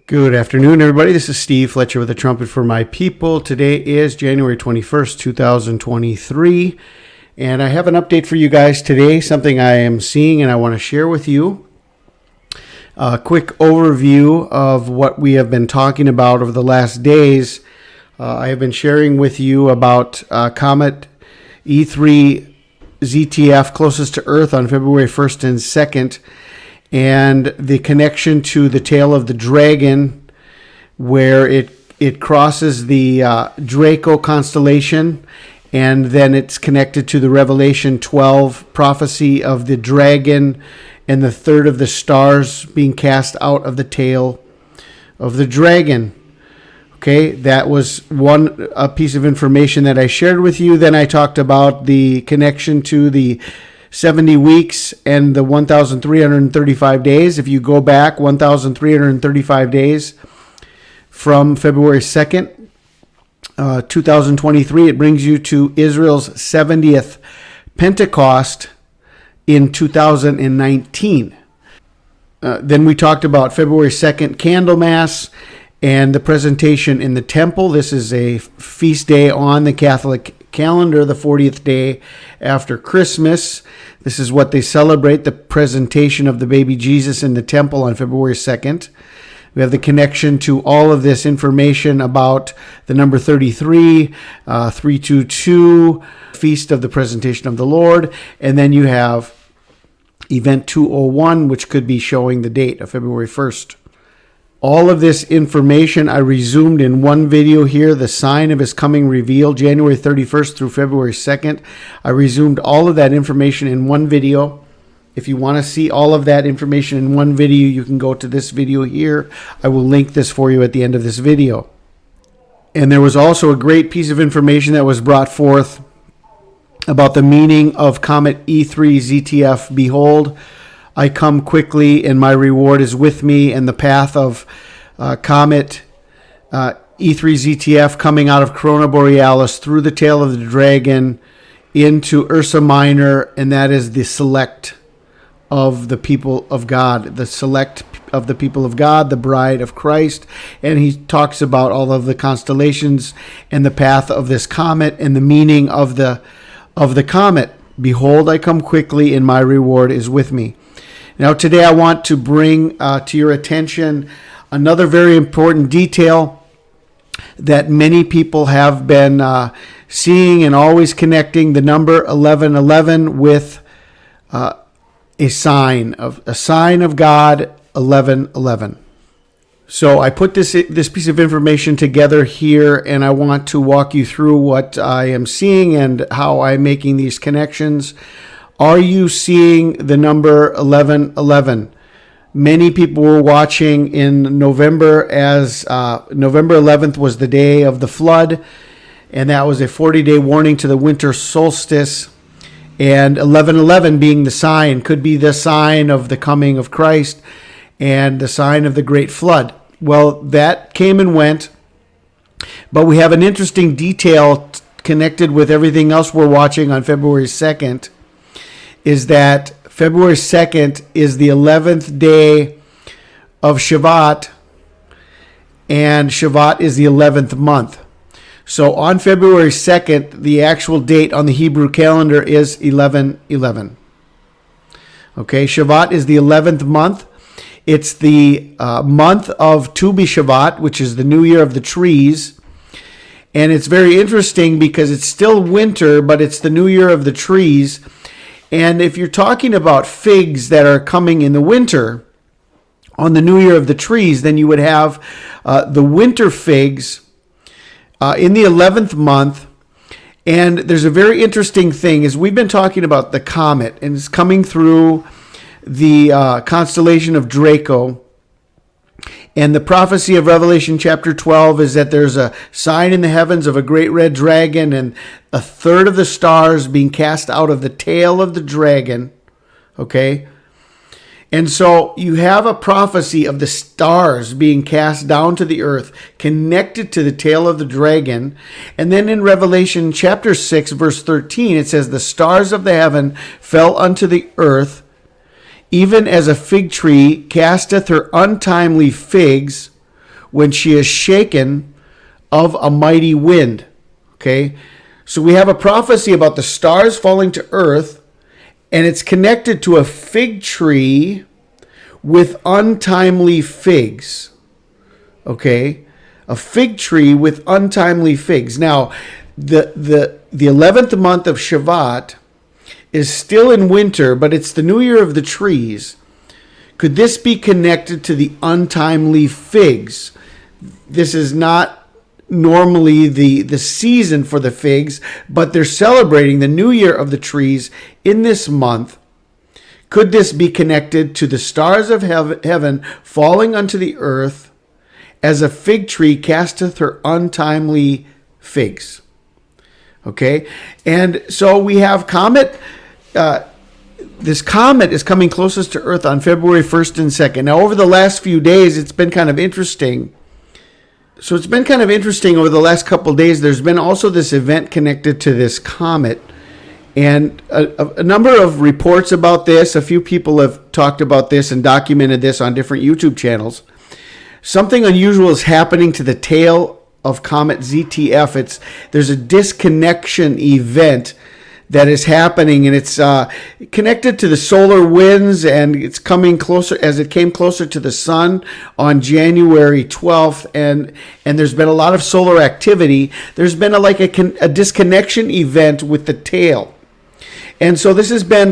Good afternoon, everybody. This is Steve Fletcher with the Trumpet for My People. Today is January 21st, 2023, and I have an update for you guys today, something I am seeing and I want to share with you. A quick overview of what we have been talking about over the last days. I have been sharing with you about Comet E3 ZTF closest to Earth on February 1st and 2nd, and the connection to the tail of the dragon, where it crosses the Draco constellation, and then it's connected to the Revelation 12 prophecy of the dragon and the third of the stars being cast out of the tail of the dragon. Okay, that was a piece of information that I shared with you. Then I talked about the connection to the 70 weeks and the 1,335 days. If you go back 1,335 days from February 2nd, 2023, it brings you to Israel's 70th Pentecost in 2019. Then we talked about February 2nd Candlemas and the presentation in the temple. This is a feast day on the Catholic calendar, the 40th day after Christmas. This is what they celebrate, the presentation of the baby Jesus in the temple on February 2nd. We have the connection to all of this information about the number 33, 322, Feast of the Presentation of the Lord, and then you have Event 201, which could be showing the date of February 1st. All of this information I resumed in one video here, the sign of his coming revealed, January 31st through February 2nd. I resumed all of that information in one video. If you want to see all of that information in one video, you can go to this video here. I will link this for you at the end of this video. And there was also a great piece of information that was brought forth about the meaning of Comet E3 ZTF. Behold, I come quickly, and my reward is with me, and the path of Comet E3 ZTF coming out of Corona Borealis through the tail of the dragon into Ursa Minor, and that is the select of the people of God, the select of the people of God, the bride of Christ. And he talks about all of the constellations and the path of this comet and the meaning of the comet. Behold, I come quickly, and my reward is with me. Now, today I want to bring to your attention another very important detail that many people have been seeing and always connecting the number 1111 with a sign of God, 1111. So I put this piece of information together here, and I want to walk you through what I am seeing and how I'm making these connections. Are you seeing the number 1111? Many people were watching in November as November 11th was the day of the flood, and that was a 40-day warning to the winter solstice. And 1111 being the sign, could be the sign of the coming of Christ and the sign of the great flood. Well, that came and went, but we have an interesting detail connected with everything else we're watching on February 2nd. Is that February 2nd is the 11th day of Shavat, and Shavat is the 11th month. So on February 2nd, the actual date on the Hebrew calendar is 11/11. Okay, Shavat is the 11th month. It's the month of Tu B'Shavat, which is the New Year of the Trees. And it's very interesting because it's still winter, but it's the New Year of the Trees. And if you're talking about figs that are coming in the winter on the New Year of the Trees, then you would have the winter figs in the 11th month. And there's a very interesting thing is we've been talking about the comet, and it's coming through the constellation of Draco. And the prophecy of Revelation chapter 12 is that there's a sign in the heavens of a great red dragon and a third of the stars being cast out of the tail of the dragon. Okay? And so you have a prophecy of the stars being cast down to the earth, connected to the tail of the dragon. And then in Revelation chapter 6, verse 13, it says, the stars of the heaven fell unto the earth, even as a fig tree casteth her untimely figs when she is shaken of a mighty wind. Okay, so we have a prophecy about the stars falling to earth, and it's connected to a fig tree with untimely figs. Okay, a fig tree with untimely figs. Now, the 11th month of Shavat is still in winter, but it's the new year of the trees. Could this be connected to the untimely figs? This is not normally the season for the figs, but they're celebrating the new year of the trees in this month. Could this be connected to the stars of heaven falling unto the earth as a fig tree casteth her untimely figs? Okay, and so we have comet. This comet is coming closest to Earth on February 1st and 2nd. Now, over the last few days, it's been kind of interesting. So it's been kind of interesting over the last couple of days. There's been also this event connected to this comet, and a number of reports about this. A few people have talked about this and documented this on different YouTube channels. Something unusual is happening to the tail of comet ZTF. There's a disconnection event that is happening, and it's connected to the solar winds, and it's coming closer as it came closer to the sun on January 12th, and there's been a lot of solar activity. There's been a disconnection event with the tail. And so this has been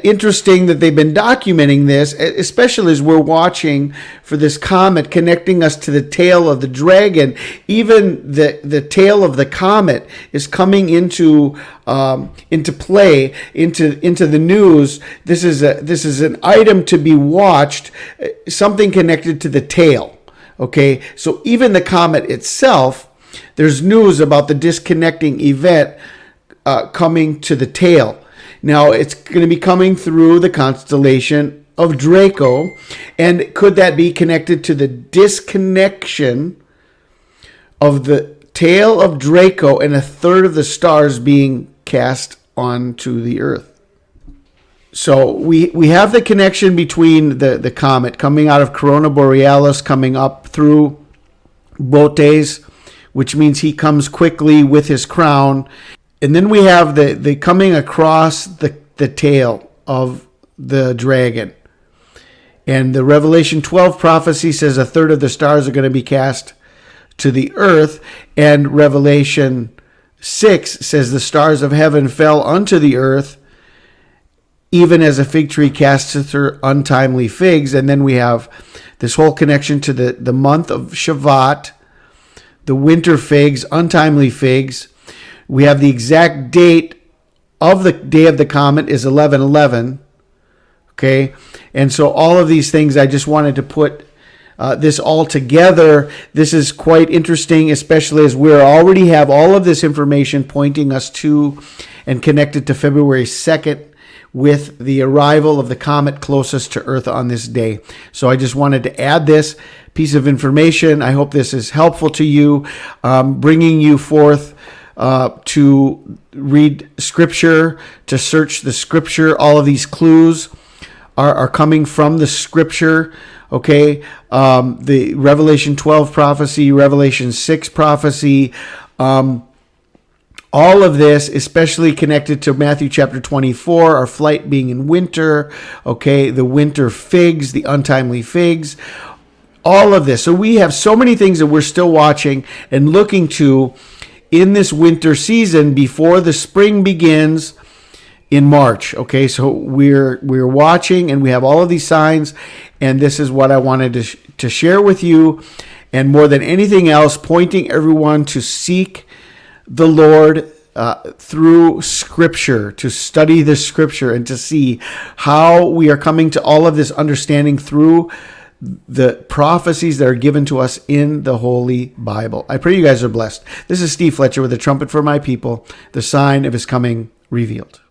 interesting that they've been documenting this, especially as we're watching for this comet connecting us to the tail of the dragon. Even the tail of the comet is coming into play, into the news. This is an item to be watched, something connected to the tail. Okay, so even the comet itself, there's news about the disconnecting event coming to the tail. Now, it's going to be coming through the constellation of Draco. And could that be connected to the disconnection of the tail of Draco and a third of the stars being cast onto the Earth? So we have the connection between the comet coming out of Corona Borealis, coming up through Botes, which means he comes quickly with his crown. And then we have the coming across the tail of the dragon. And the Revelation 12 prophecy says a third of the stars are going to be cast to the earth. And Revelation 6 says the stars of heaven fell unto the earth, even as a fig tree casteth her untimely figs. And then we have this whole connection to the month of Shavat, the winter figs, untimely figs. We have the exact date of the day of the comet is 11/11. Okay, and so all of these things, I just wanted to put this all together. This is quite interesting, especially as we already have all of this information pointing us to and connected to February 2nd with the arrival of the comet closest to Earth on this day. So I just wanted to add this piece of information. I hope this is helpful to you, bringing you forth to read Scripture, to search the Scripture. All of these clues are coming from the Scripture. Okay, the Revelation 12 prophecy, Revelation 6 prophecy, all of this, especially connected to Matthew chapter 24, our flight being in winter. Okay, the winter figs, the untimely figs, all of this. So we have so many things that we're still watching and looking to in this winter season before the spring begins in March. Okay, so we're watching, and we have all of these signs, and this is what I wanted to share with you. And more than anything else, pointing everyone to seek the Lord through Scripture, to study the Scripture, and to see how we are coming to all of this understanding through the prophecies that are given to us in the Holy Bible. I pray you guys are blessed. This is Steve Fletcher with the trumpet for my people, the sign of his coming revealed.